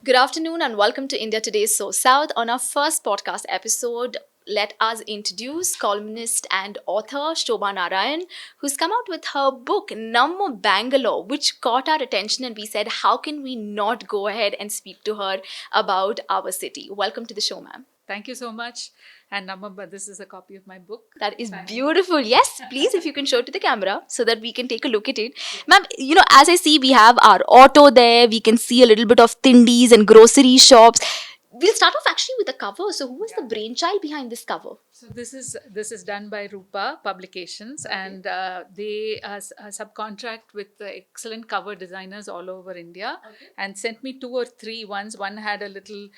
Good afternoon and welcome to India Today's SoSouth. On our first podcast episode, let us introduce columnist and author Shoba Narayan, who's come out with her book Namma Bangalore, which caught our attention, and we said, how can we not go ahead and speak to her about our city? Welcome to the show, ma'am. Thank you so much. And Namma, this is a copy of my book. That is beautiful. Yes, please, if you can show it to the camera so that we can take a look at it. Ma'am, as I see, we have our auto there. We can see a little bit of tindis and grocery shops. We'll start off actually with the cover. So, who was the brainchild behind this cover? So this is done by Rupa Publications, and they subcontract with excellent cover designers all over India, and sent me 2 or 3 ones. One had a little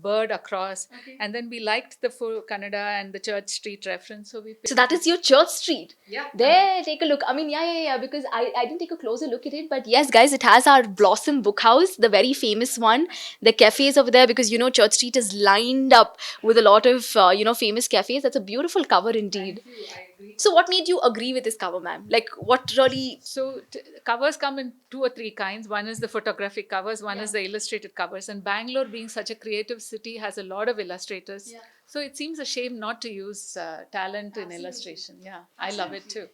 bird across, and then we liked the full Kannada and the Church Street reference. So that is your Church Street. Yeah. There, take a look. I mean, yeah. Because I didn't take a closer look at it, but yes, guys, it has our Blossom Book House, the very famous one. The cafes over there, because Church Street is lined up with a lot of famous cafes. That's a beautiful cover indeed. Thank you, I agree. So what made you agree with this cover, ma'am? Like, what really... So covers come in 2 or 3 kinds. One is the photographic covers, one is the illustrated covers. And Bangalore, being such a creative city, has a lot of illustrators. Yeah. So it seems a shame not to use talent in illustration. Yeah, I love it too.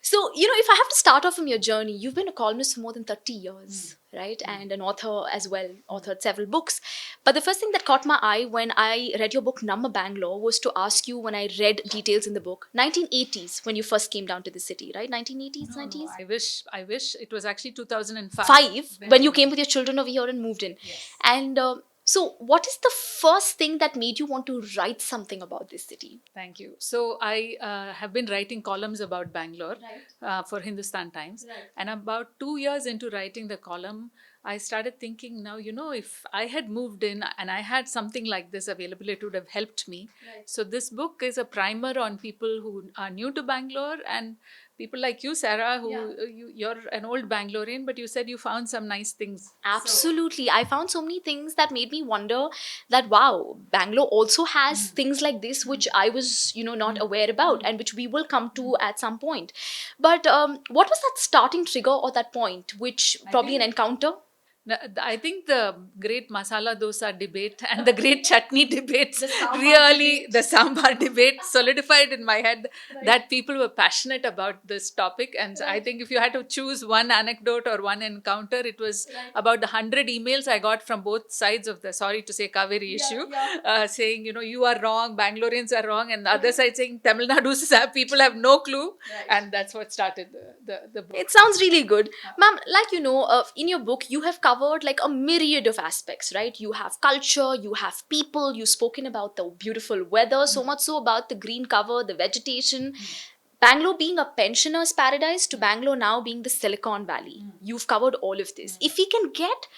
So, if I have to start off from your journey, you've been a columnist for more than 30 years, right? And an author as well, authored several books. But the first thing that caught my eye when I read your book, Namma Bangalore, was to ask you, when I read details in the book, 1980s, when you first came down to the city, right? 1980s, 90s? I wish it was actually 2005. When you came with your children over here and moved in. Yes. And so what is the first thing that made you want to write something about this city? Thank you. So I have been writing columns about Bangalore for Hindustan Times. Right. And about 2 years into writing the column, I started thinking, now, if I had moved in and I had something like this available, it would have helped me. Right. So this book is a primer on people who are new to Bangalore, and people like you, Sarah, who you're an old Bangalorean, but you said you found some nice things. Absolutely. I found so many things that made me wonder that, wow, Bangalore also has things like this, which I was, not aware about, and which we will come to at some point. But what was that starting trigger or that point, which probably an encounter? I think the great masala dosa debate and the great chutney debates the sambar debate solidified in my head that people were passionate about this topic. And I think if you had to choose one anecdote or one encounter, it was about the 100 emails I got from both sides of the, sorry to say, Kaveri issue, saying, you are wrong, Bangaloreans are wrong, and the other side saying Tamil Nadu's people have no clue. And that's what started the book. It sounds really good. Ma'am, like in your book, you have covered like a myriad of aspects, right? You have culture, you have people, you've spoken about the beautiful weather, so much so about the green cover, the vegetation. Bangalore being a pensioner's paradise to Bangalore now being the Silicon Valley. You've covered all of this. If we can get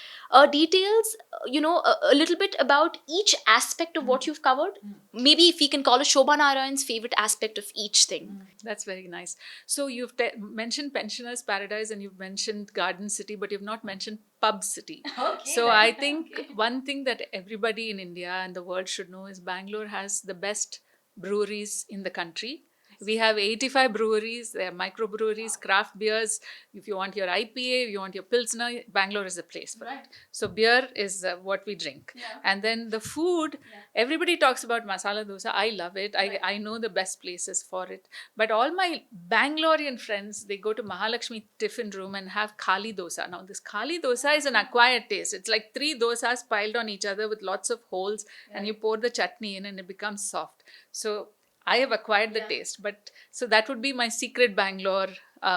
details, a little bit about each aspect of what you've covered, maybe if we can call it Shobha Narayan's favorite aspect of each thing. That's very nice. So you've mentioned Pensioner's Paradise and you've mentioned Garden City, but you've not mentioned Pub City. Okay. So I think one thing that everybody in India and the world should know is Bangalore has the best breweries in the country. We have 85 breweries, there are microbreweries, craft beers. If you want your IPA, if you want your Pilsner, Bangalore is the place for it. So beer is what we drink. Yeah. And then the food, everybody talks about masala dosa. I love it. I know the best places for it. But all my Bangalorean friends, they go to Mahalakshmi Tiffin Room and have khali dosa. Now this khali dosa is an acquired taste. It's like 3 dosas piled on each other with lots of holes, and you pour the chutney in and it becomes soft. So I have acquired the taste, but so that would be my secret Bangalore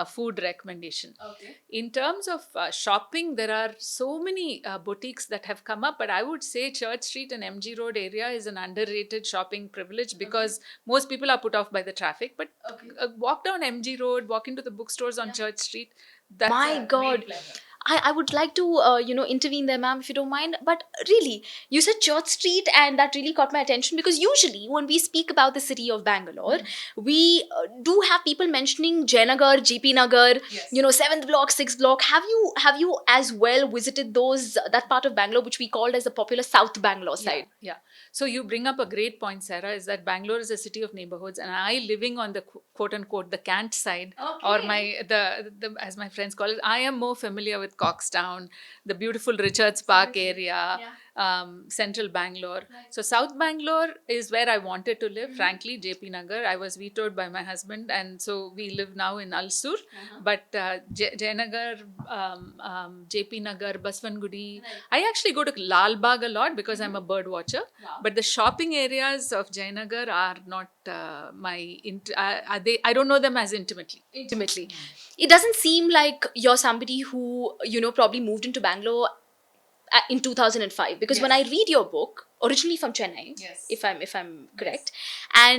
food recommendation. Okay. In terms of shopping, there are so many boutiques that have come up, but I would say Church Street and MG Road area is an underrated shopping privilege because most people are put off by the traffic. But walk down MG Road, walk into the bookstores on Church Street. That's my God. I would like to, intervene there, ma'am, if you don't mind. But really, you said Church Street, and that really caught my attention because usually when we speak about the city of Bangalore, we do have people mentioning Jayanagar, GP Nagar, 7th block, 6th block. Have you as well visited that part of Bangalore which we called as the popular South Bangalore side? Yeah. So you bring up a great point, Sarah, is that Bangalore is a city of neighborhoods, and I living on the quote unquote the Kant side, or the as my friends call it, I am more familiar with Coxtown, the beautiful Richards Park area, central Bangalore. So South Bangalore is where I wanted to live. Frankly, JP Nagar. I was vetoed by my husband, and so we live now in Alsur. But Jayanagar, JP Nagar, Baswangudi. I actually go to Lal Bagh a lot because I'm a bird watcher. But the shopping areas of Jayanagar are not I don't know them as intimately. It doesn't seem like you're somebody who, probably moved into Bangalore in 2005, because when I read your book, originally from Chennai, if I'm correct,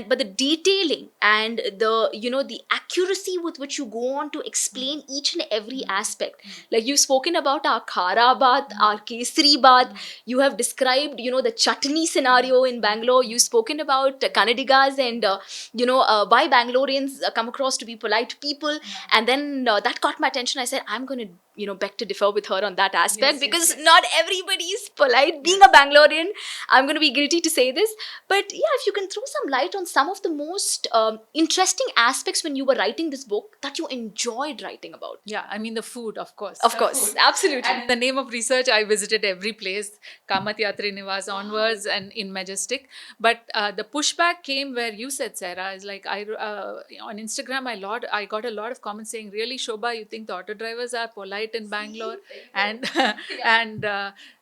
but the detailing and the accuracy with which you go on to explain each and every aspect, like you've spoken about our khara bath, our kesari bath, you have described the chutney scenario in Bangalore, you've spoken about Kannadigas and why Bangaloreans come across to be polite people, and then that caught my attention. I said, I'm going to beg to differ with her on that aspect, because not everybody is polite. Being a Bangalorean, I'm going to be guilty to say this, but yeah, if you can throw some light on some of the most interesting aspects when you were writing this book that you enjoyed writing about. Yeah, I mean the food, of course. Of course, absolutely. And in the name of research, I visited every place, Kamath Yatri Niwas onwards and in Majestic. But the pushback came where you said, Sarah, is like, on Instagram, I got a lot of comments saying, really, Shobha, you think the auto drivers are polite in Bangalore? And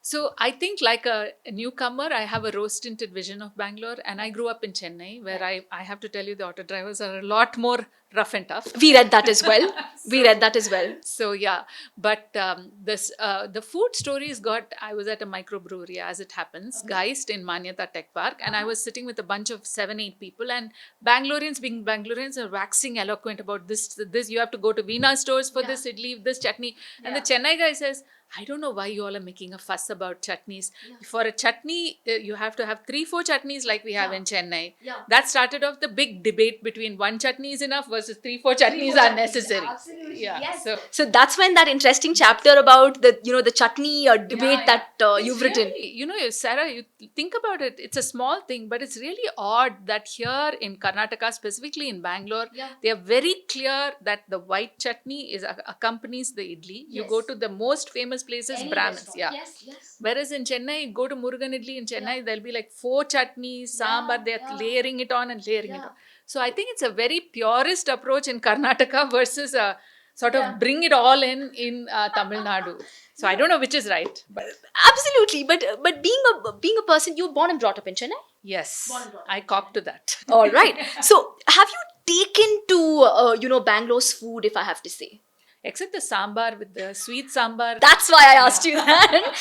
so I think, like a newcomer, I have a rose-tinted vision of Bangalore, and I grew up in Chennai, where I have to tell you, the auto drivers are a lot more rough and tough. We read that as well. So yeah, but the food stories got. I was at a microbrewery, as it happens, Geist in Manyata Tech Park, and I was sitting with a bunch of 7-8 people, and Bangaloreans, being Bangaloreans, are waxing eloquent about this. You have to go to Veena stores for this idli, this chutney, and the Chennai guy says, I don't know why you all are making a fuss about chutneys. For a chutney, you have to have 3-4 chutneys like we have in Chennai. That started off the big debate between one chutney is enough versus 3-4 chutneys are necessary. Absolutely. Yeah. Yes. So that's when that interesting chapter about the chutney debate that you've written. Sarah, you think about it, it's a small thing, but it's really odd that here in Karnataka, specifically in Bangalore, they are very clear that the white chutney accompanies the idli. You go to the most famous places, Brahmins. Yes. Whereas in Chennai, go to Murugan Idli in Chennai, there'll be like 4 chutneys, sambar, they're layering it on and layering it on. So I think it's a very purist approach in Karnataka versus a sort of bring it all in Tamil Nadu. So I don't know which is right. But absolutely, but being a person, you were born and brought up in Chennai. Yes, I cop to that. All right. So have you taken to Bangalore's food, if I have to say? Except the sambar, with the sweet sambar. That's why I asked you that.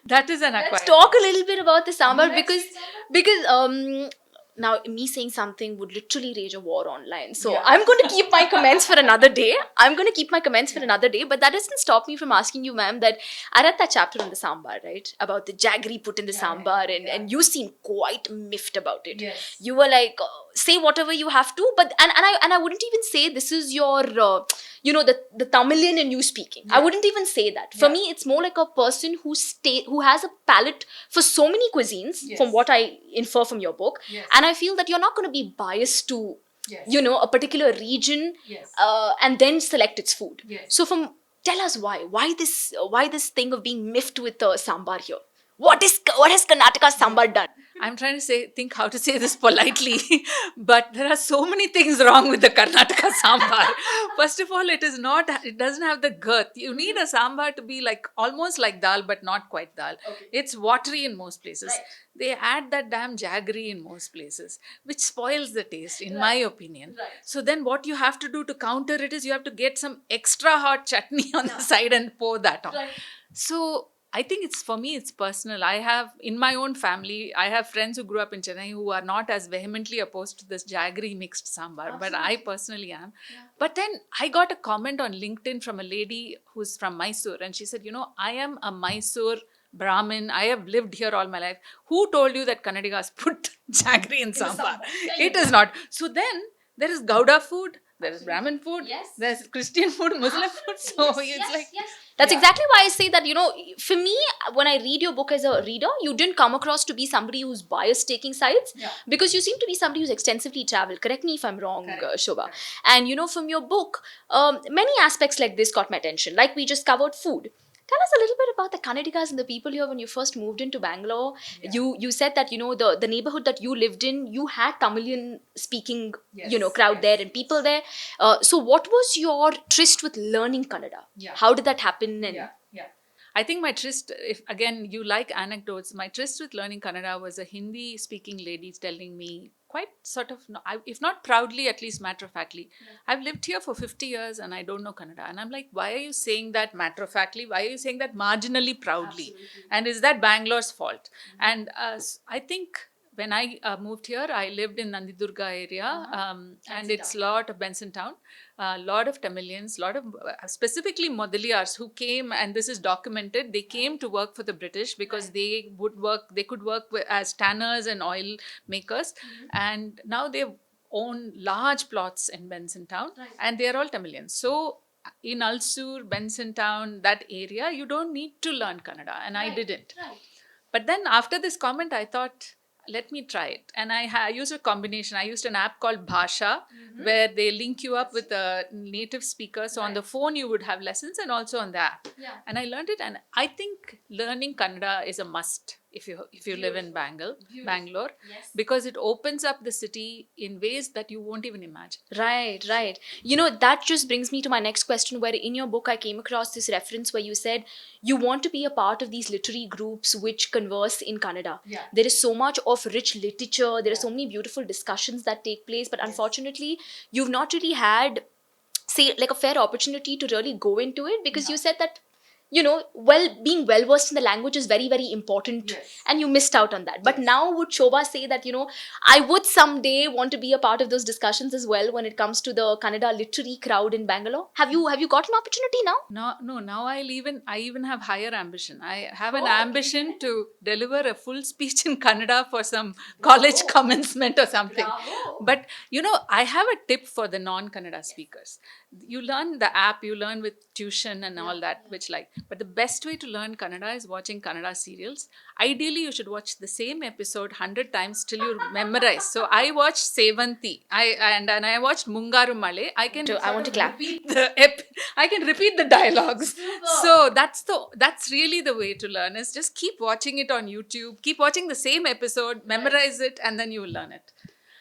That is an acquired. Let's talk a little bit about the sambar, because now me saying something would literally rage a war online. So I'm going to keep my comments for another day. But that doesn't stop me from asking you, ma'am, that I read that chapter on the sambar, right? About the jaggery put in the sambar, and you seem quite miffed about it. Yes. You were like, say whatever you have to, but and I wouldn't even say this is your the Tamilian in you speaking. I wouldn't even say that. For me, it's more like a person who has a palate for so many cuisines, from what I infer from your book. And I feel that you're not going to be biased to a particular region and then select its food. So tell us why this thing of being miffed with sambar here. What has Karnataka sambar done? I'm trying to think how to say this politely, but there are so many things wrong with the Karnataka sambar. First of all, it doesn't have the girth. You need a sambar to be almost like dal, but not quite dal. Okay. It's watery in most places. Right. They add that damn jaggery in most places, which spoils the taste, in my opinion. Right. So then what you have to do to counter it is you have to get some extra hot chutney on the side and pour that on. Right. So I think for me, it's personal. I have, in my own family, I have friends who grew up in Chennai who are not as vehemently opposed to this jaggery mixed sambar, but I personally am. Yeah. But then I got a comment on LinkedIn from a lady who's from Mysore, and she said, I am a Mysore Brahmin. I have lived here all my life. Who told you that Kannadigas put jaggery in sambar? It is not. So then there is Gouda food. There is Brahmin food, there's Christian food, Muslim food. So That's exactly why I say that, for me, when I read your book as a reader, you didn't come across to be somebody who's biased taking sides, because you seem to be somebody who's extensively traveled. Correct me if I'm wrong, Shobha. And, from your book, many aspects like this caught my attention. Like we just covered food. Tell us a little bit about the Kannadigas and the people here when you first moved into Bangalore. Yeah. You said that the neighborhood that you lived in, you had Tamilian speaking Yes, crowd yes, there and people there. So what was your tryst with learning Kannada? Yeah. How did that happen? And Yeah, yeah. I think my tryst, if again you like anecdotes, my tryst with learning Kannada was a Hindi speaking lady telling me, quite sort of, if not proudly, at least matter of factly, I've lived here for 50 years and I don't know Kannada. And I'm like, why are you saying that matter of factly? Why are you saying that marginally proudly? Absolutely. And is that Bangalore's fault? And I think when I moved here, I lived in Nandidurga area, and it's a lot of Benson town, a lot of Tamilians, lot of specifically Modaliyars who came, and this is documented. They came to work for the British because they could work as tanners and oil makers, and now they own large plots in Benson town, and they are all Tamilians. So in Ulsur, Benson town, that area, you don't need to learn Kannada, and I didn't. But then after this comment, I thought, let me try it. And I used a combination. I used an app called Bhasha, where they link you up with a native speaker. So on the phone, you would have lessons, and also on the app. And I learned it. And I think learning Kannada is a must if you live in Bangalore, because it opens up the city in ways that you won't even imagine. Right, right. That just brings me to my next question, where in your book I came across this reference where you said you want to be a part of these literary groups which converse in Kannada. Yeah. There is so much of rich literature, there are so many beautiful discussions that take place, but unfortunately, you've not really had, say, like a fair opportunity to really go into it, because you said that being well versed in the language is very, very important, and you missed out on that. But now would Shobha say that I would someday want to be a part of those discussions as well when it comes to the Kannada literary crowd in Bangalore? Have you got an opportunity now? No. Now I even have higher ambition. I have an ambition to deliver a full speech in Kannada for some college commencement or something. But I have a tip for the non-Kannada speakers. You learn the app, you learn with tuition and all that, which but the best way to learn Kannada is watching Kannada serials. Ideally, you should watch the same episode 100 times till you memorize. So I watched Sevanti. And I watched Mungaru Male. I want to clap. I can repeat the dialogues. So that's really the way to learn, is just keep watching it on YouTube, keep watching the same episode, memorize it, and then you will learn it.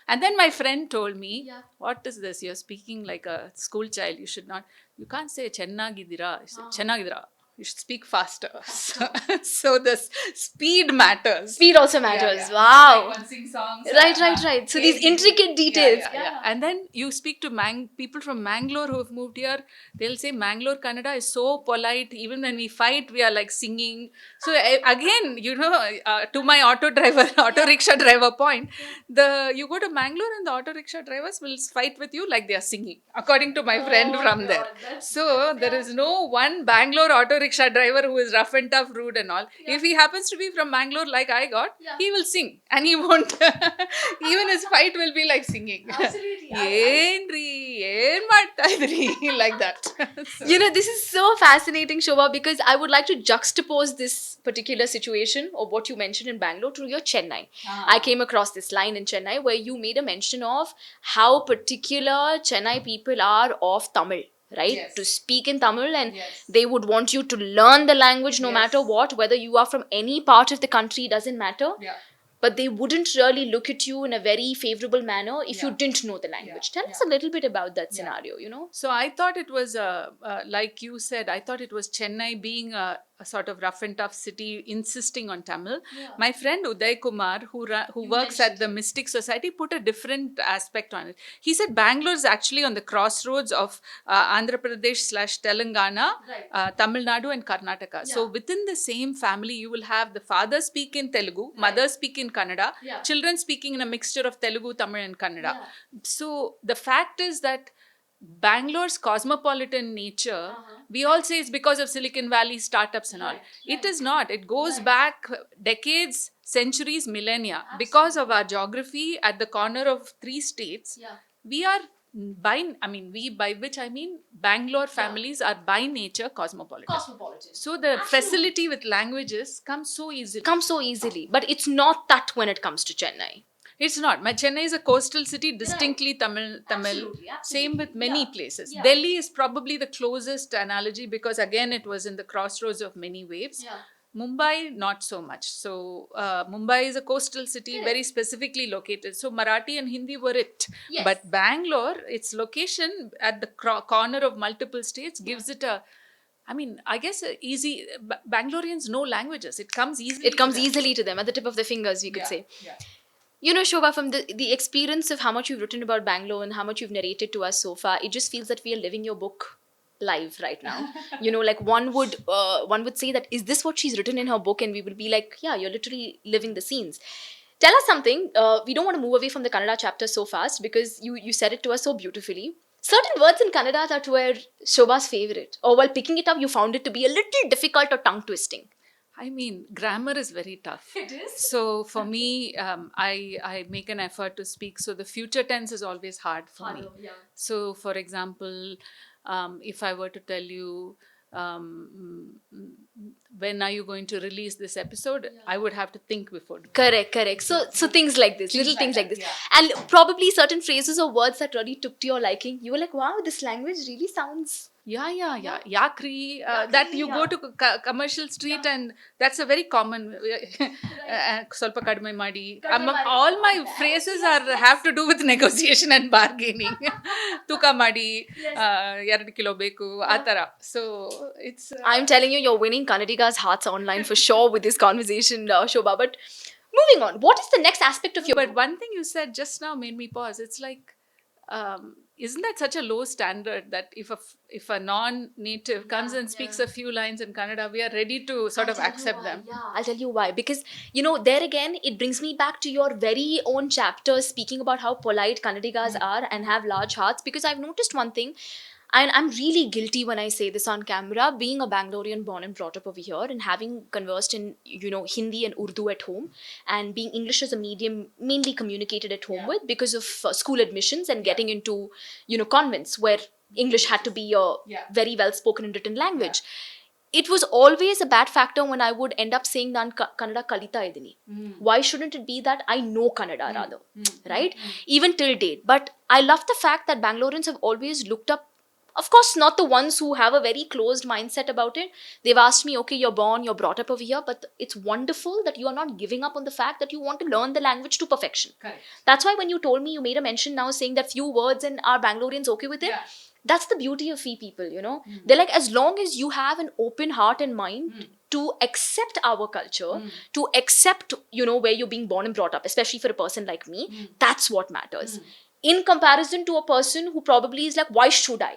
And then my friend told me, what is this? You're speaking like a school child. You can't say chennagidira. Chennagidira. You should speak faster. So the speed matters. Speed also matters. Yeah. Wow. Like one sing songs. Right. So these intricate details. Yeah. And then you speak to people from Mangalore who have moved here. They'll say Mangalore Kannada is so polite. Even when we fight, we are like singing. So again, to my auto rickshaw driver point, you go to Mangalore and the auto rickshaw drivers will fight with you like they are singing, according to my friend from there. So there is no one Bangalore auto rickshaw driver who is rough and tough, rude and all. If he happens to be from Bangalore like I got, he will sing, and he won't. Even his fight will be like singing. Absolutely. Like that. So. This is so fascinating, Shobha, because I would like to juxtapose this particular situation of what you mentioned in Bangalore to your Chennai. I came across this line in Chennai where you made a mention of how particular Chennai people are of Tamil. Right? To speak in Tamil, and they would want you to learn the language no matter what, whether you are from any part of the country, doesn't matter. But they wouldn't really look at you in a very favorable manner if you didn't know the language. Tell us a little bit about that scenario, So I thought it was, like you said, I thought it was Chennai being a sort of rough and tough city insisting on Tamil. My friend Uday Kumar, who works at the Mystic Society, put a different aspect on it. He said Bangalore is actually on the crossroads of Andhra Pradesh / Telangana, Tamil Nadu and Karnataka. So within the same family, you will have the father speak in Telugu, mother speak in Kannada, children speaking in a mixture of Telugu, Tamil and Kannada. So the fact is that Bangalore's cosmopolitan nature, we all say it's because of Silicon Valley startups and all. It is not. It goes back decades, centuries, millennia. Because of our geography at the corner of 3 states, we are by which I mean Bangalore families are by nature cosmopolitan. So the facility with languages comes so easily. But it's not that when it comes to Chennai. It's not. My Chennai is a coastal city, distinctly Tamil. Absolutely, Same with absolutely. many Yeah. places. Yeah. Delhi is probably the closest analogy because again it was in the crossroads of many waves. Yeah. Mumbai, not so much. So Mumbai is a coastal city, Correct. very specifically located. So Marathi and Hindi were it. Yes. But Bangalore, its location at the corner of multiple states gives it a. I mean, I guess easy. Bangaloreans know languages. It comes easily. It comes to them. easily to them at the tip of their fingers, we could Yeah, say. yeah. You know, Shobha, from the experience of how much you've written about Bangalore and how much you've narrated to us so far, it just feels that we are living your book live right now. You know, like one would say that, is this what she's written in her book? And we would be like, yeah, you're literally living the scenes. Tell us something. We don't want to move away from the Kannada chapter so fast because you said it to us so beautifully. Certain words in Kannada that were Shobha's favorite, or while picking it up, you found it to be a little difficult or tongue twisting. I mean, grammar is very tough. It is? So for me, I make an effort to speak. So the future tense is always hard for me. Yeah. So, for example, if I were to tell you, when are you going to release this episode, I would have to think before. Correct. So things like this, little things like this. Yeah. And probably certain phrases or words that really took to your liking. You were like, wow, this language really sounds. Yeah. Yakri, that you go to commercial street and that's a very common. ಸ್ವಲ್ಪ ಕಡಿಮೆ ಮಾಡಿ. All my phrases have to do with negotiation and bargaining. ತೂಕ ಮಾಡಿ 2 kilo ಬೇಕು ಆ ಥರ. So it's. I'm telling you, you're winning Kannadiga's hearts online for sure with this conversation, Shobha. But moving on, what is the next aspect of your But one thing you said just now made me pause. It's like, isn't that such a low standard that if a non-native comes and speaks a few lines in Kannada, we are ready to sort of accept them? Yeah, I'll tell you why. Because, you know, there again, it brings me back to your very own chapter speaking about how polite Kannadigas are and have large hearts. Because I've noticed one thing, and I'm really guilty when I say this on camera, being a Bangalorean born and brought up over here and having conversed in, you know, Hindi and Urdu at home and being English as a medium mainly communicated at home with because of school admissions and getting into, you know, convents where English had to be a very well spoken and written language. It was always a bad factor when I would end up saying Nan Kannada kalita idini. Why shouldn't it be that I know Kannada rather? Right? Even till date. But I love the fact that Bangaloreans have always looked up. Of course, not the ones who have a very closed mindset about it. They've asked me, okay, you're born, you're brought up over here, but it's wonderful that you are not giving up on the fact that you want to learn the language to perfection. Correct. That's why when you told me, you made a mention now saying that few words and are Bangaloreans okay with it? Yeah. That's the beauty of Fee people, you know. They're like, as long as you have an open heart and mind to accept our culture, to accept, you know, where you're being born and brought up, especially for a person like me, that's what matters. In comparison to a person who probably is like, why should I?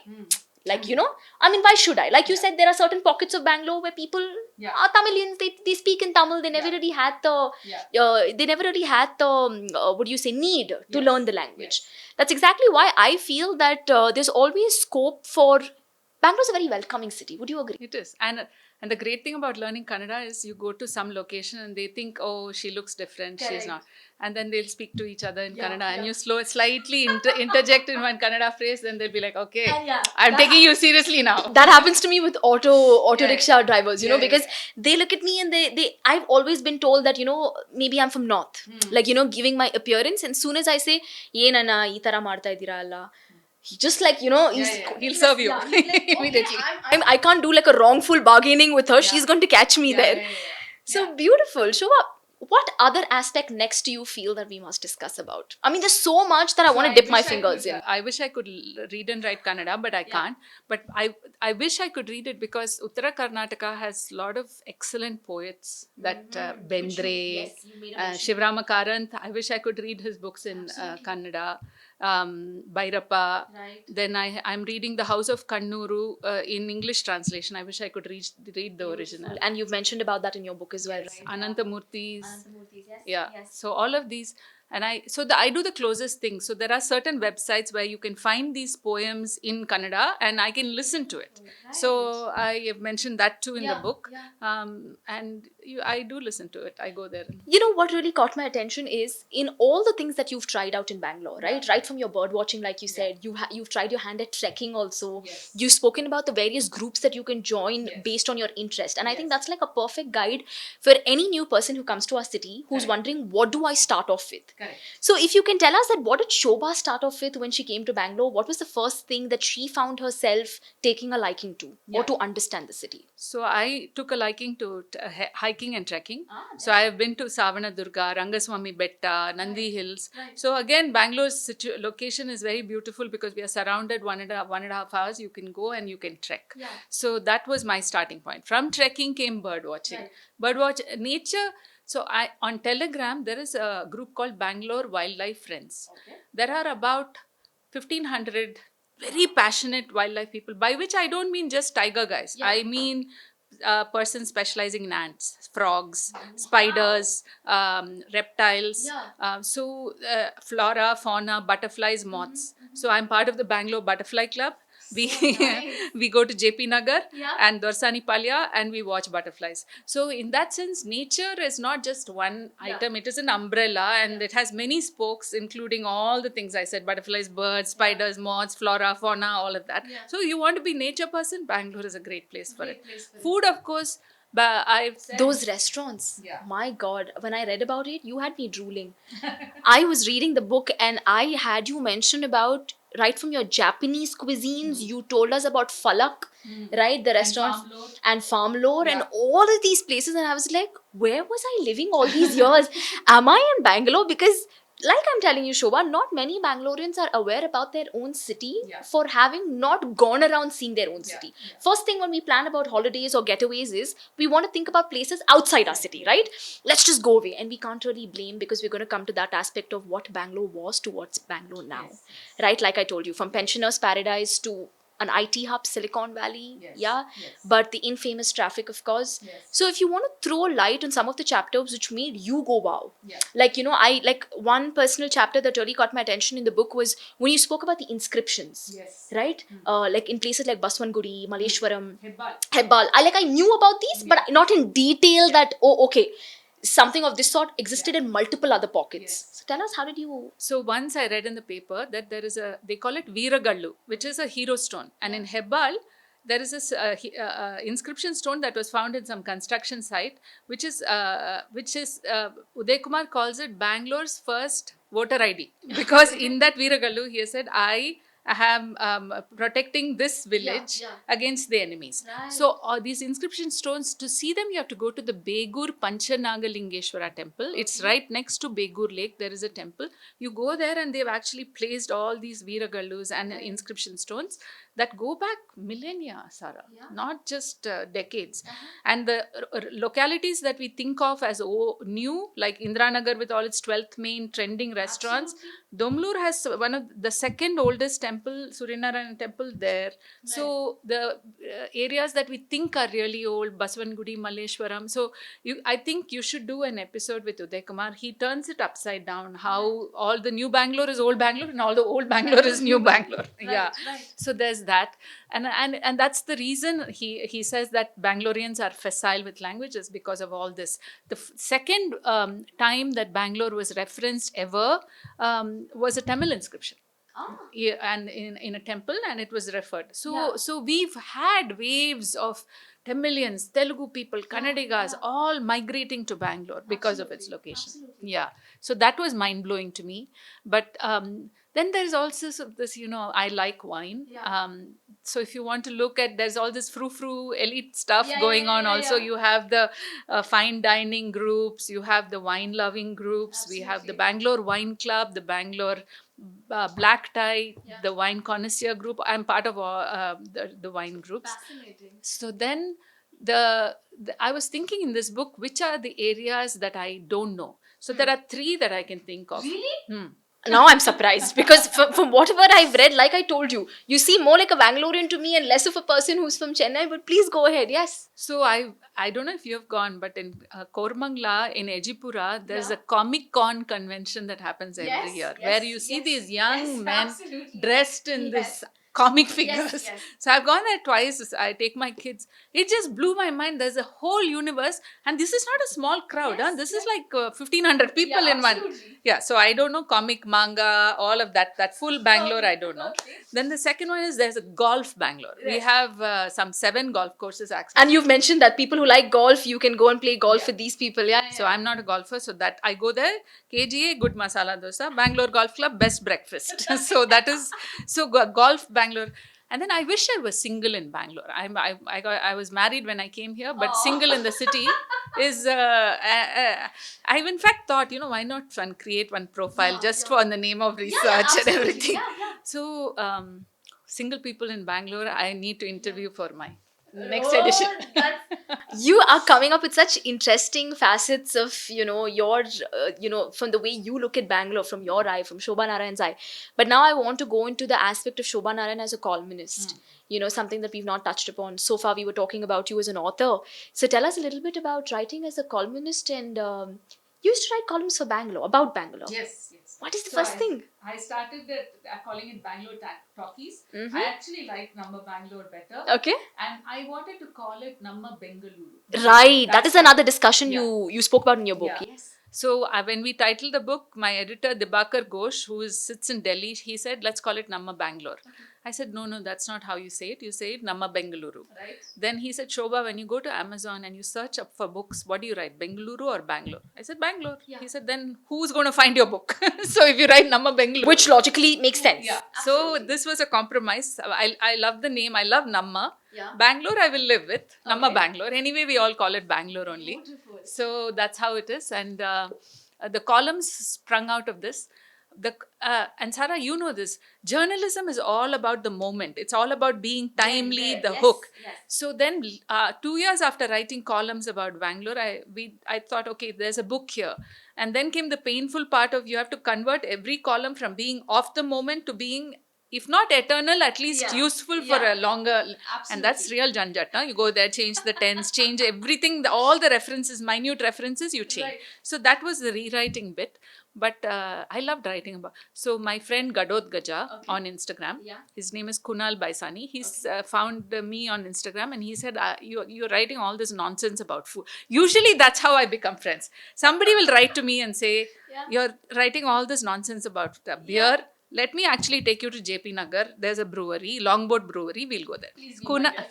Like, you know, I mean, why should I? Like you said, there are certain pockets of Bangalore where people are Tamilians, they speak in Tamil, they never really had the, what do you say, need to learn the language. That's exactly why I feel that there's always scope for, Bangalore's a very welcoming city. Would you agree? It is. And the great thing about learning Kannada is you go to some location and they think, oh, she looks different, she's not. And then they'll speak to each other in Kannada and you slightly interject in one Kannada phrase, then they'll be like, okay, I'm taking you seriously now. That happens to me with auto rickshaw drivers, you know, because they look at me and they I've always been told that, you know, maybe I'm from North. Like, you know, giving my appearance, and soon as I say, yenana ee tara marta idira alla, he just like, you know, He'll serve you immediately. I can't do like a wrongful bargaining with her. She's going to catch me there. So beautiful. Shobha, what other aspect next do you feel that we must discuss about? I mean, there's so much that I want to dip my fingers in. I wish I could read and write Kannada, but I can't. But I wish I could read it because Uttara Karnataka has a lot of excellent poets. That Bendre, Shivrama Karanth. I wish I could read his books in Kannada. Bhairappa. Then I'm reading The House of Kannuru in English translation. I wish I could read the original. And you've mentioned about that in your book as well, right? Anantamurthy's. So all of these, and I do the closest thing. So there are certain websites where you can find these poems in Kannada and I can listen to it. So I have mentioned that too in the book. And I do listen to it. I go there. You know what really caught my attention is in all the things that you've tried out in Bangalore, right? Right from your bird watching, like you said, you've tried your hand at trekking also. You've spoken about the various groups that you can join based on your interest. And I think that's like a perfect guide for any new person who comes to our city who's wondering, what do I start off with? Correct. So if you can tell us that what did Shobha start off with when she came to Bangalore? What was the first thing that she found herself taking a liking to or Yeah. to understand the city? So I took a liking to hiking and trekking. So nice. I have been to Savana Durga, Rangaswamy Betta, Nandi Hills. Right. So again, Bangalore's location is very beautiful because we are surrounded 1.5 hours. You can go and you can trek. Yeah. So that was my starting point. From trekking came bird watching. Right. Birdwatch nature. So I on Telegram there is a group called Bangalore Wildlife Friends. Okay. There are about 1,500 very passionate wildlife people, by which I don't mean just tiger guys. Yeah. I mean a person specializing in ants, frogs, spiders, reptiles, Yeah. flora, fauna, butterflies, moths. So I'm part of the Bangalore Butterfly Club. We nice. we go to JP Nagar Yeah. and Dorsani Palya and we watch butterflies. So in that sense, nature is not just one item; it is an umbrella and it has many spokes, including all the things I said: butterflies, birds, spiders, moths, flora, fauna, all of that. Yeah. So you want to be nature person? Bangalore is a great place for Great it. place for it. Food, of course. But I've said Those restaurants. Yeah. My God, when I read about it, you had me drooling. I was reading the book and I had you mention about right from your Japanese cuisines. You told us about Falak, right? The restaurant Farm Lore. and Farm Lore and Yeah. all of these places. And I was like, where was I living all these years? Am I in Bangalore? Because like I'm telling you, Shobha, not many Bangaloreans are aware about their own city Yeah. for having not gone around seeing their own Yeah, city. yeah. First thing when we plan about holidays or getaways is we want to think about places outside our city, right? Let's just go away. And we can't really blame because we're going to come to that aspect of what Bangalore was to what's Bangalore now, Yes, right? Like I told you, from pensioners' paradise to an IT hub, Silicon Valley, Yes, yeah, yes. but the infamous traffic, of course. Yes. So if you want to throw light on some of the chapters which made you go wow, Yeah. like I like one personal chapter that really caught my attention in the book was when you spoke about the inscriptions, Yes. right? Like in places like Baswangudi, Malleshwaram, Hebbal. Hebbal. I knew about these, but not in detail. That okay, something of this sort existed in multiple other pockets. Yes. So tell us, how did you? So once I read in the paper that there is they call it Veeragallu, which is a hero stone. And in Hebbal, there is this inscription stone that was found in some construction site, which is Uday Kumar calls it Bangalore's first voter ID. Because in that Veeragallu, he has said, I am protecting this village yeah. against the enemies. Right. So these inscription stones, to see them, you have to go to the Begur Panchanagalingeshwara temple. It's right next to Begur Lake. There is a temple. You go there and they've actually placed all these Veeragallus and inscription stones that go back millennia, Sarah, not just decades. And the localities that we think of as new, like Indranagar with all its 12th main trending restaurants, Domlur has one of the second oldest temple, Suryanarayan temple there. So the areas that we think are really old, Baswangudi, Malleshwaram. So I think you should do an episode with Uday Kumar. He turns it upside down, how all the new Bangalore is old Bangalore and all the old Bangalore is new Bangalore. Right. So there's that. And that's the reason he says that Bangaloreans are facile with languages, because of all this. The second time that Bangalore was referenced ever was a Tamil inscription. Yeah, and in a temple, and it was referred. So we've had waves of Tamilians, Telugu people, Kannadigas, all migrating to Bangalore because of its location. Yeah, so that was mind blowing to me. But then there's also this, I like wine. So if you want to look at, there's all this frou-frou elite stuff going on. Also, you have the fine dining groups, you have the wine loving groups. We have the Bangalore Wine Club, the Bangalore Black Tie, the wine connoisseur group. I'm part of the wine groups. Fascinating. So then I was thinking in this book, which are the areas that I don't know. So there are 3 that I can think of. Really? Now I'm surprised because from whatever I've read, like I told you, you seem more like a Bangalorean to me and less of a person who's from Chennai. But please go ahead. Yes. So I don't know if you have gone, but in Kormangla, in Ejipura, there's a Comic Con convention that happens every year, where you see these young men dressed in this comic figures. yes. So I've gone there twice. I take my kids. It just blew my mind. There's a whole universe, and this is not a small crowd. Yes, This is like 1,500 people in one. absolutely. Yeah, so I don't know comic, manga, all of that. That full Bangalore, I don't know. Okay. Then the second one is there's a golf Bangalore. We Right. have some 7 golf courses access. And you've mentioned that people who like golf, you can go and play golf with these people. Yeah. So I'm not a golfer, so that I go there. KGA, good masala dosa. Bangalore Golf Club, best breakfast. So that is golf Bangalore. And then I wish I was single in Bangalore. I was married when I came here, but single in the city is. I've in fact thought, why not create one profile just for the name of research and everything. So single people in Bangalore, I need to interview for my next edition. You are coming up with such interesting facets of your from the way you look at Bangalore, from your eye, from Shoba Narayan's eye. But now I want to go into the aspect of Shoba Narayan as a columnist, something that we've not touched upon so far. We were talking about you as an author, so tell us a little bit about writing as a columnist. And you used to write columns for Bangalore, about Bangalore. Yes. What is the first thing? I started calling it Bangalore Talkies. Mm-hmm. I actually like Namma Bangalore better. Okay. And I wanted to call it Namma Bangalore. Right. That is another discussion you spoke about in your book. Yeah. Yes. So when we titled the book, my editor Dibakar Ghosh, who sits in Delhi, he said, let's call it Namma Bangalore. Okay. I said, no, that's not how you say it. You say it Namma Bengaluru. Right. Then he said, Shobha, when you go to Amazon and you search up for books, what do you write, Bengaluru or Bangalore? I said, Bangalore. Yeah. He said, then who's going to find your book? So if you write Namma Bengaluru. Which logically makes sense. Yeah. Absolutely. So this was a compromise. I love the name. I love Namma. Yeah. Bangalore I will live with. Okay. Namma Bangalore. Anyway, we all call it Bangalore only. Beautiful. So that's how it is. And the columns sprung out of this. And Sarah, you know this. Journalism is all about the moment. It's all about being timely, the hook. Yes. So then 2 years after writing columns about Bangalore, I thought, okay, there's a book here. And then came the painful part of you have to convert every column from being off the moment to being, if not eternal, at least useful for a longer. Absolutely. And that's real janjat. You go there, change the tense, change everything, all the references, minute references you change. Right. So that was the rewriting bit. But I loved writing about. So my friend Gadot Gaja on Instagram, his name is Kunal Baisani. He's found me on Instagram and he said, you're writing all this nonsense about food. Usually that's how I become friends. Somebody will write to me and say, you're writing all this nonsense about beer. Let me actually take you to JP Nagar. There's a brewery, Longboat Brewery. We'll go there. Please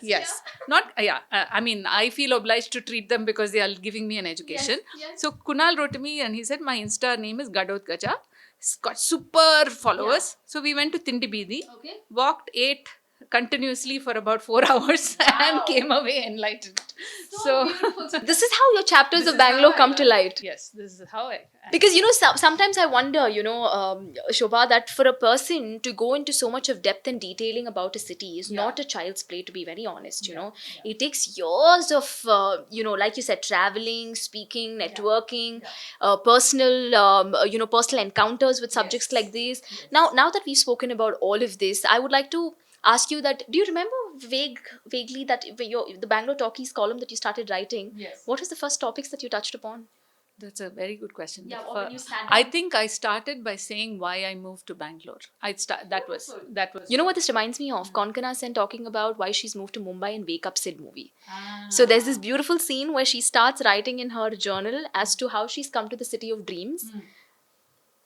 yes. Not, I mean, I feel obliged to treat them because they are giving me an education. Yes. So Kunal wrote to me and he said, my Insta name is Gadot Gaja. He's got super followers. Yeah. So we went to Tindi Bidi, walked, ate continuously for about 4 hours and came away enlightened. So this is how your chapters of Bangalore come to light. Yes, this is how I because sometimes I wonder, Shobha, that for a person to go into so much of depth and detailing about a city is not a child's play, to be very honest. It takes years of like you said, traveling, speaking, networking, personal personal encounters with subjects like these. Now that we've spoken about all of this, I would like to ask you that, do you remember vaguely that the Bangalore Talkies column that you started writing? Yes. What was the first topics that you touched upon? That's a very good question. Yeah, when you sat down. I think I started by saying why I moved to Bangalore. That was. You know what this reminds me of? Konkana Sen talking about why she's moved to Mumbai in Wake Up Sid movie. So there's this beautiful scene where she starts writing in her journal as to how she's come to the city of dreams.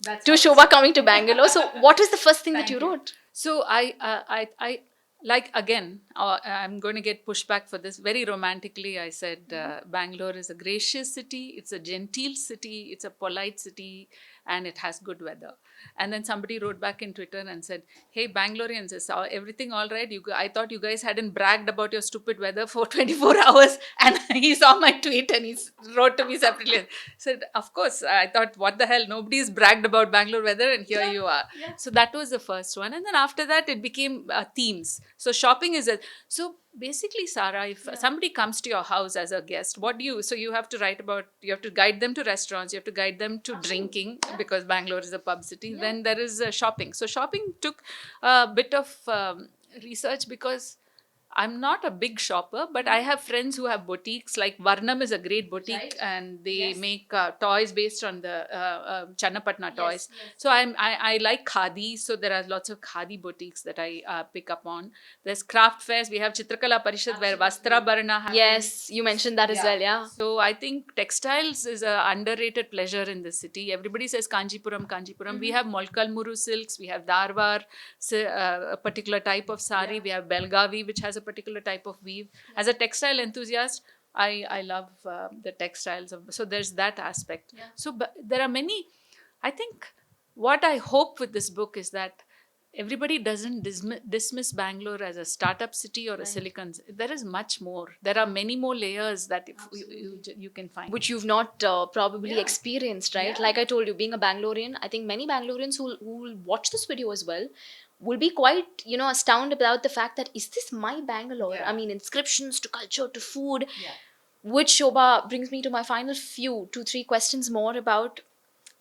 To Shobha coming to Bangalore. So what was the first thing that you wrote? So I like, again, I'm going to get pushback for this. Very romantically, I said Bangalore is a gracious city, it's a genteel city, it's a polite city, and it has good weather. And then somebody wrote back in Twitter and said, hey, Bangaloreans, is everything all right? I thought you guys hadn't bragged about your stupid weather for 24 hours. And he saw my tweet and he wrote to me separately. Said, of course, I thought, what the hell? Nobody's bragged about Bangalore weather and here you are. Yeah. So that was the first one. And then after that, it became themes. So shopping is so basically, Sarah, if somebody comes to your house as a guest, so you have to you have to guide them to restaurants, you have to guide them to drinking because Bangalore is a pub city. Then there is shopping. So shopping took a bit of research because I'm not a big shopper, but I have friends who have boutiques. Like Varnam is a great boutique, Right. and they Yes. make toys based on the Channapatna toys. Yes. So I like khadi. So there are lots of khadi boutiques that I pick up on. There's craft fairs. We have Chitrakala Parishad where Vastra Bharana happens. Yes, you mentioned that as well, yeah. So I think textiles is a underrated pleasure in the city. Everybody says Kanjipuram, Kanjipuram. We have Molkalmuru silks, we have Darwar, a particular type of sari. We have Belgavi, which has a particular type of weave. As a textile enthusiast, I love the textiles. So there's that aspect. So but there are many. I think what I hope with this book is that everybody doesn't dismiss Bangalore as a startup city or a silicon. There is much more. There are many more layers that if you can find. Which you've not probably experienced, right? Like I told you, being a Bangalorean, I think many Bangaloreans who will watch this video as well will be quite, astounded about the fact that, is this my Bangalore? I mean, inscriptions to culture to food. Which, Shobha, brings me to my final few, 2, 3 questions more about,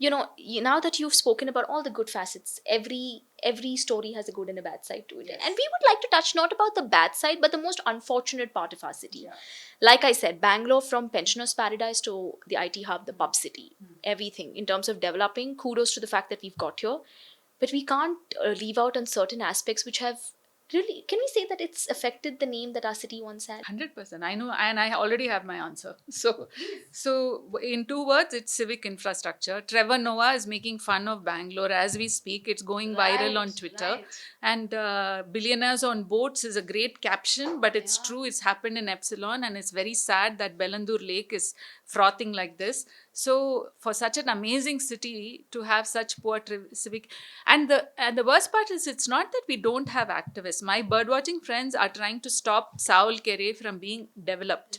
now that you've spoken about all the good facets, every story has a good and a bad side to it. And we would like to touch not about the bad side, but the most unfortunate part of our city. Like I said, Bangalore, from pensioners paradise to the IT hub, the pub city, everything in terms of developing, kudos to the fact that we've got here. But we can't leave out on certain aspects which have really, can we say that it's affected the name that our city once had? 100%. I know, and I already have my answer. So in 2 words, it's civic infrastructure. Trevor Noah is making fun of Bangalore as we speak. It's going viral on Twitter. And Billionaires on Boats is a great caption, but it's true. It's happened in Epsilon, and it's very sad that Bellandur Lake is frothing like this. So for such an amazing city to have such poor civic, and the worst part is, it's not that we don't have activists. My birdwatching friends are trying to stop Saul Kere from being developed,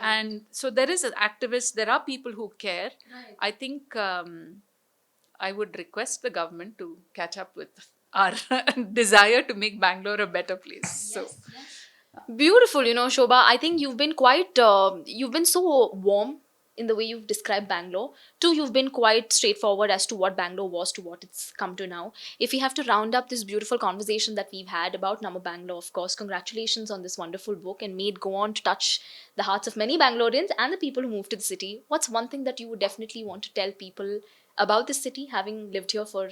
and so there is an activist. There are people who care. I think I would request the government to catch up with our desire to make Bangalore a better place. Beautiful, Shobha. I think you've been quite, you've been so warm in the way you've described Bangalore. Two, you've been quite straightforward as to what Bangalore was to what it's come to now. If we have to round up this beautiful conversation that we've had about Namma Bangalore, of course, congratulations on this wonderful book, and may it go on to touch the hearts of many Bangaloreans and the people who moved to the city. What's one thing that you would definitely want to tell people about this city, having lived here for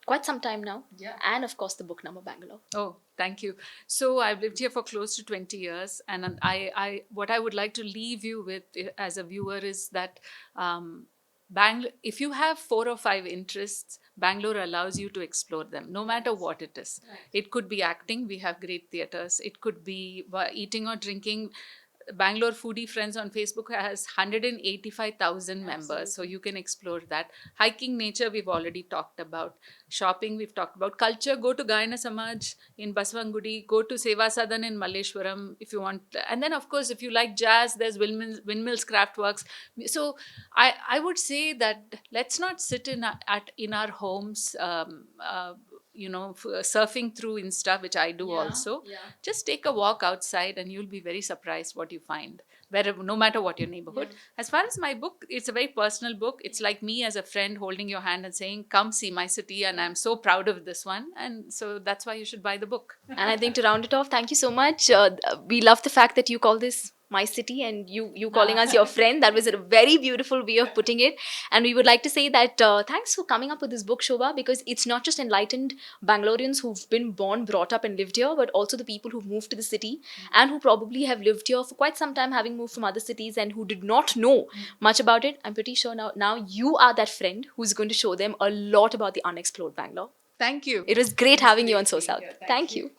quite some time now? And of course, the book Namma Bangalore. Oh, thank you. So I've lived here for close to 20 years, and I what I would like to leave you with as a viewer is that if you have 4 or 5 interests, Bangalore allows you to explore them, no matter what it is. It could be acting. We have great theatres. It could be eating or drinking. Bangalore Foodie Friends on Facebook has 185,000 members, so you can explore that. Hiking, nature, we've already talked about. Shopping, we've talked about. Culture, go to Gayana Samaj in Basavangudi, go to Seva Sadan in Malleshwaram if you want. And then, of course, if you like jazz, there's Windmills Craftworks. So I would say that let's not sit in our homes, surfing through Insta, which I do also. Just take a walk outside and you'll be very surprised what you find, no matter what your neighborhood. As far as my book, it's a very personal book. It's like me as a friend holding your hand and saying, come see my city, and I'm so proud of this one. And so that's why you should buy the book. And I think to round it off, thank you so much. We love the fact that you call this my city, and you calling us your friend. That was a very beautiful way of putting it. And we would like to say that thanks for coming up with this book, Shobha, because it's not just enlightened Bangaloreans who've been born, brought up and lived here, but also the people who've moved to the city and who probably have lived here for quite some time, having moved from other cities and who did not know much about it. I'm pretty sure now you are that friend who's going to show them a lot about the unexplored Bangalore. Thank you. It was great having you on SoSouth. Thank you.